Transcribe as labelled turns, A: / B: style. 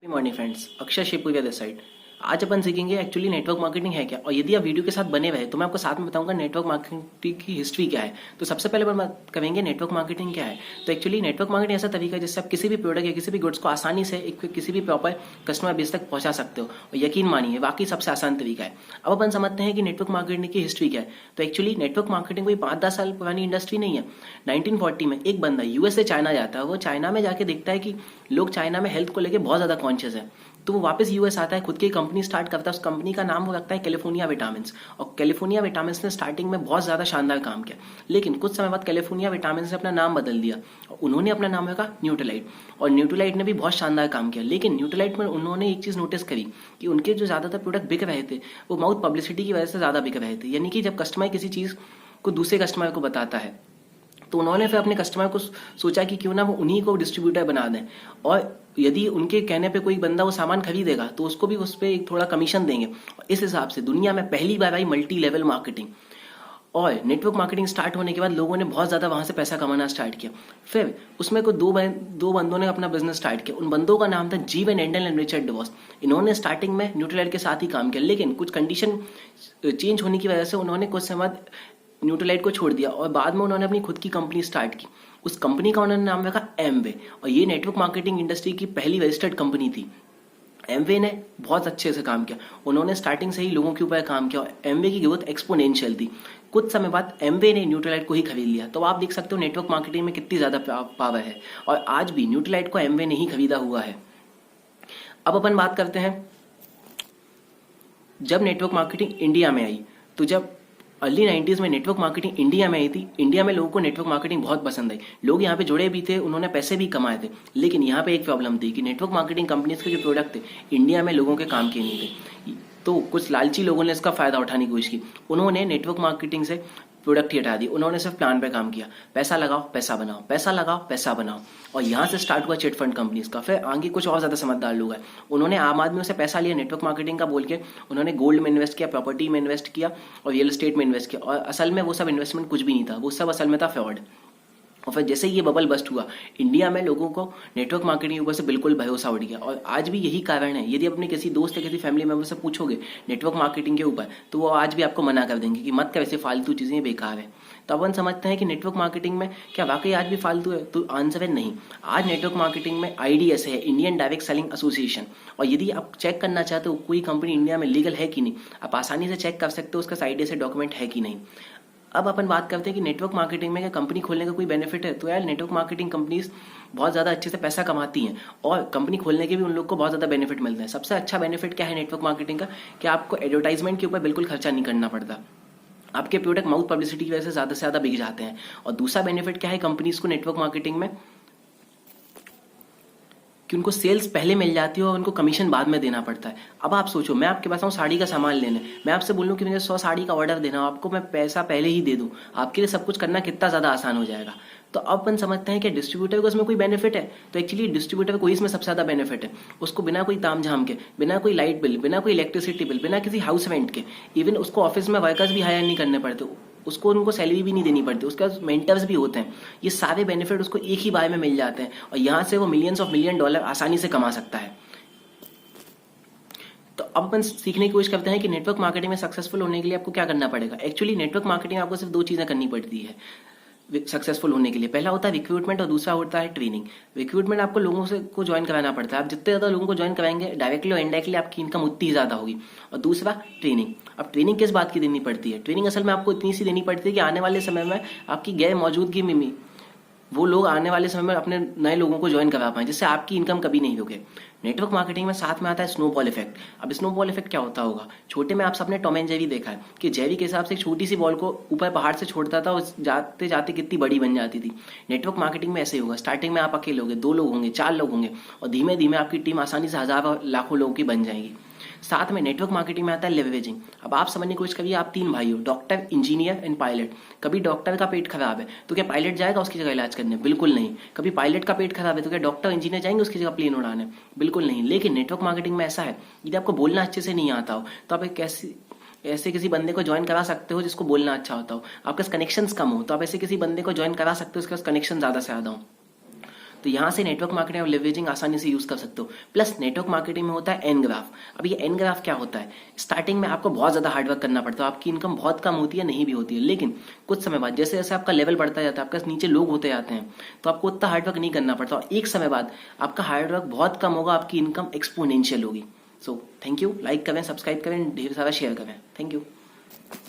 A: Morning friends, Akshay Shivpuriya this side. आज अपन सीखेंगे एक्चुअली नेटवर्क मार्केटिंग है क्या, और यदि आप वीडियो के साथ बने रहे तो मैं आपको साथ में बताऊंगा नेटवर्क मार्केटिंग की हिस्ट्री क्या है। तो सबसे पहले अपन बात करेंगे नेटवर्क मार्केटिंग क्या है। तो एक्चुअली नेटवर्क मार्केटिंग ऐसा तरीका है जिससे आप किसी भी प्रोडक्ट या किसी भी गुड्स को आसानी से किसी भी प्रॉपर कस्टमर बेस तक पहुंचा सकते हो, और यकीन मानिए वाकई सबसे आसान तरीका है। अब अपन समझते हैं कि नेटवर्क मार्केटिंग की हिस्ट्री क्या है। तो एक्चुअली नेटवर्क मार्केटिंग कोई 5-10 साल पुरानी इंडस्ट्री नहीं है। 1940 में एक बंदा यूएस से चाइना जाता है। वो चाइना में जाके देखता है कि लोग चाइना में हेल्थ को लेकर बहुत ज्यादा कॉन्शियस है। तो वो वापस यूएस आता है, खुद की कंपनी स्टार्ट करता है। उस कंपनी का नाम वो रखता है कैलिफोर्निया विटामिन्स। और कैलिफोर्निया विटामिन्स ने स्टार्टिंग में बहुत ज्यादा शानदार काम किया, लेकिन कुछ समय बाद कैलिफोर्निया विटामिन्स ने अपना नाम बदल दिया। उन्होंने अपना नाम रखा न्यूट्रीलाइट। और न्यूट्रीलाइट ने भी बहुत शानदार काम किया, लेकिन न्यूट्रीलाइट में उन्होंने एक चीज नोटिस करी कि उनके जो ज्यादातर प्रोडक्ट बिक रहे थे वो माउथ पब्लिसिटी की वजह से ज्यादा बिक रहे थे। यानी कि जब कस्टमर किसी चीज को दूसरे कस्टमर को बताता है तो उन्होंने फिर अपने कस्टमर को सोचा कि क्यों ना वो उन्हीं को डिस्ट्रीब्यूटर बना दें, और यदि उनके कहने पे कोई बंदा वो सामान खरीदेगा तो उसको भी उस पर एक थोड़ा कमीशन देंगे। इस हिसाब से दुनिया में पहली बार आई मल्टी लेवल मार्केटिंग। और नेटवर्क मार्केटिंग स्टार्ट होने के बाद लोगों ने बहुत ज्यादा वहां से पैसा कमाना स्टार्ट किया। फिर उसमें को दो बंदों ने अपना बिजनेस स्टार्ट किया। उन बंदों का नाम था जीवन एंडल एंड रिचर्ड डिवॉस। इन्होंने स्टार्टिंग में न्यूट्रीलाइट के साथ ही काम किया, लेकिन कुछ कंडीशन चेंज होने की वजह से उन्होंने कुछ समय बाद न्यूट्रीलाइट को छोड़ दिया, और बाद में उन्होंने अपनी खुद की कंपनी स्टार्ट की। उस कंपनी का उन्होंने नाम रखा एमवे, और ये नेटवर्क मार्केटिंग इंडस्ट्री की पहली रजिस्टर्ड कंपनी थी। एमवे ने बहुत अच्छे से काम किया। उन्होंने स्टार्टिंग से ही लोगों के ऊपर काम किया, और एमवे की ग्रोथ एक्सपोनेंशियल थी। कुछ समय बाद एमवे ने न्यूट्रीलाइट को ही खरीद लिया। तो आप देख सकते हो नेटवर्क मार्केटिंग में कितनी ज्यादा पावर है, और आज भी न्यूट्रीलाइट को एमवे ने ही खरीदा हुआ है। अब अपन बात करते हैं जब नेटवर्क मार्केटिंग इंडिया में आई। तो जब अर्ली 90s में नेटवर्क मार्केटिंग इंडिया में आई थी, इंडिया में लोगों को नेटवर्क मार्केटिंग बहुत पसंद आई। लोग यहाँ पे जुड़े भी थे, उन्होंने पैसे भी कमाए थे। लेकिन यहाँ पे एक प्रॉब्लम थी कि नेटवर्क मार्केटिंग कंपनीज के जो प्रोडक्ट थे इंडिया में लोगों के काम के नहीं थे। तो कुछ लालची लोगों ने इसका फायदा उठाने की कोशिश की। उन्होंने नेटवर्क मार्केटिंग से प्रोडक्ट ही हटा दी। उन्होंने सिर्फ प्लान पे काम किया, पैसा लगाओ पैसा बनाओ, पैसा लगाओ पैसा बनाओ। और यहाँ से स्टार्ट हुआ चिट फंड कंपनीज का। फिर आगे कुछ और ज्यादा समझदार लोग हैं, उन्होंने आम आदमियों से पैसा लिया नेटवर्क मार्केटिंग का बोल के। उन्होंने गोल्ड में इन्वेस्ट किया, प्रॉपर्टी में इन्वेस्ट किया, और रियल एस्टेट में इन्वेस्ट किया। और असल में वो सब इन्वेस्टमेंट कुछ भी नहीं था, वो सब असल में था फ्रॉड। और फिर जैसे ही ये बबल बस्ट हुआ, इंडिया में लोगों को नेटवर्क मार्केटिंग के ऊपर से बिल्कुल भरोसा उठ गया। और आज भी यही कारण है, यदि अपने किसी दोस्त या किसी फैमिली मेंबर से पूछोगे नेटवर्क मार्केटिंग के ऊपर, तो वो आज भी आपको मना कर देंगे कि मत कर, ऐसे फालतू चीजें बेकार है। तो अपन समझते हैं कि नेटवर्क मार्केटिंग में क्या वाकई आज भी फालतू है? तो आंसर है नहीं। आज नेटवर्क मार्केटिंग में आईडीएस है, इंडियन डायरेक्ट सेलिंग एसोसिएशन। और यदि आप चेक करना चाहते हो कोई कंपनी इंडिया में लीगल है कि नहीं, आप आसानी से चेक कर सकते हो उसका आईडीएस से डॉक्यूमेंट है कि नहीं। अब अपन बात करते हैं कि नेटवर्क मार्केटिंग में क्या कंपनी खोलने का कोई बेनिफिट है। तो यार नेटवर्क मार्केटिंग कंपनीज बहुत ज़्यादा अच्छे से पैसा कमाती हैं, और कंपनी खोलने के भी उन लोग को बहुत ज़्यादा बेनिफिट मिलता है। सबसे अच्छा बेनिफिट क्या है नेटवर्क मार्केटिंग का, कि आपको एडवर्टाइजमेंट के ऊपर बिल्कुल खर्चा नहीं करना पड़ता। आपके प्रोडक्ट माउथ पब्लिसिटी की वजह से ज़्यादा से ज़्यादा बिक जाते हैं। और दूसरा बेनिफिट क्या है कंपनीज को नेटवर्क मार्केटिंग में, कि उनको सेल्स पहले मिल जाती है और उनको कमीशन बाद में देना पड़ता है। अब आप सोचो, मैं आपके पास आऊँ साड़ी का सामान लेने, मैं आपसे बोलूँ कि मुझे 100 साड़ी का ऑर्डर देना, आपको मैं पैसा पहले ही दे दूँ, आपके लिए सब कुछ करना कितना ज़्यादा आसान हो जाएगा। तो अब अपन समझते हैं कि डिस्ट्रीब्यूटर को इसमें कोई बेनिफिट है। तो एक्चुअली डिस्ट्रीब्यूटर को इसमें सबसे ज़्यादा बेनिफिट है। उसको बिना कोई ताम झाम के, बिना कोई लाइट बिल, बिना कोई इलेक्ट्रिसिटी बिल, बिना किसी हाउस रेंट के, इवन उसको ऑफिस में वर्कर्स भी हायर नहीं करने पड़ते, उसको उनको सैलरी भी नहीं देनी पड़ती, उसके पास मेंटर्स भी होते हैं। ये सारे बेनिफिट उसको एक ही बार में मिल जाते हैं, और यहाँ से वो मिलियंस ऑफ मिलियन डॉलर आसानी से कमा सकता है। तो अब अपन सीखने की कोशिश करते हैं कि नेटवर्क मार्केटिंग में सक्सेसफुल होने के लिए आपको क्या करना पड़ेगा। एक्चुअली नेटवर्क मार्केटिंग आपको सिर्फ 2 चीजें करनी पड़ती है सक्सेसफुल होने के लिए। पहला होता है रिक्रूटमेंट, और दूसरा होता है ट्रेनिंग। रिक्रूटमेंट आपको लोगों से को ज्वाइन कराना पड़ता है। आप जितने ज्यादा लोगों को ज्वाइन कराएंगे डायरेक्टली और इनडायरेक्टली आपकी इनकम उतनी ही ज्यादा होगी। और दूसरा ट्रेनिंग। अब ट्रेनिंग किस बात की देनी पड़ती है? ट्रेनिंग असल में आपको इतनी सी देनी पड़ती है कि आने वाले समय में आपकी गैर मौजूदगी में वो लोग आने वाले समय में अपने नए लोगों को ज्वाइन करा पाए, जिससे आपकी इनकम कभी नहीं रुके। नेटवर्क मार्केटिंग में साथ में आता है स्नोबॉल इफेक्ट। अब स्नोबॉल इफेक्ट क्या होता होगा? छोटे में आप सबने टॉम एंड जेरी देखा है कि जेरी के हिसाब से एक छोटी सी बॉल को ऊपर पहाड़ से छोड़ता था और जाते जाते कितनी बड़ी बन जाती थी। नेटवर्क मार्केटिंग में ऐसे ही होगा। स्टार्टिंग में आप अकेले होंगे, 2 लोग होंगे, 4 लोग होंगे, और धीमे धीमे आपकी टीम आसानी से हजारों लाखों लोगों की बन जाएगी। साथ में नेटवर्क मार्केटिंग में आता है लेवरेजिंग। अब आप समझने की कोशिश करिए, आप 3 भाई हो, डॉक्टर, इंजीनियर एंड पायलट। कभी डॉक्टर का पेट खराब है तो क्या पायलट जाएगा उसकी जगह इलाज करने? बिल्कुल नहीं। कभी पायलट का पेट खराब है तो क्या डॉक्टर इंजीनियर जाएंगे उसकी जगह प्लेन उड़ाने? बिल्कुल नहीं। लेकिन नेटवर्क मार्केटिंग में ऐसा है, यदि आपको बोलना अच्छे से नहीं आता हो तो आप ऐसे किसी बंदे को ज्वाइन करा सकते हो जिसको बोलना अच्छा होता हो। आपके कनेक्शंस कम हो तो आप ऐसे किसी बंदे को ज्वाइन करा सकते हो जिसके पास कनेक्शन ज्यादा से ज्यादा हो। तो यहाँ से नेटवर्क मार्केटिंग और लेवरेजिंग आसानी से यूज कर सकते हो। प्लस नेटवर्क मार्केटिंग में होता है एन ग्राफ। अब ये एन ग्राफ क्या होता है, स्टार्टिंग में आपको बहुत ज्यादा हार्डवर्क करना पड़ता है, आपकी इनकम बहुत कम होती है, नहीं भी होती है, लेकिन कुछ समय बाद जैसे जैसे आपका लेवल बढ़ता जाता है, आपके नीचे लोग होते जाते हैं, तो आपको उतना हार्डवर्क नहीं करना पड़ता और एक समय बाद आपका हार्डवर्क बहुत कम होगा, आपकी इनकम एक्सपोनेंशियल होगी। सो थैंक यू, लाइक करें, सब्सक्राइब करें, ढेर सारा शेयर करें। Thank you.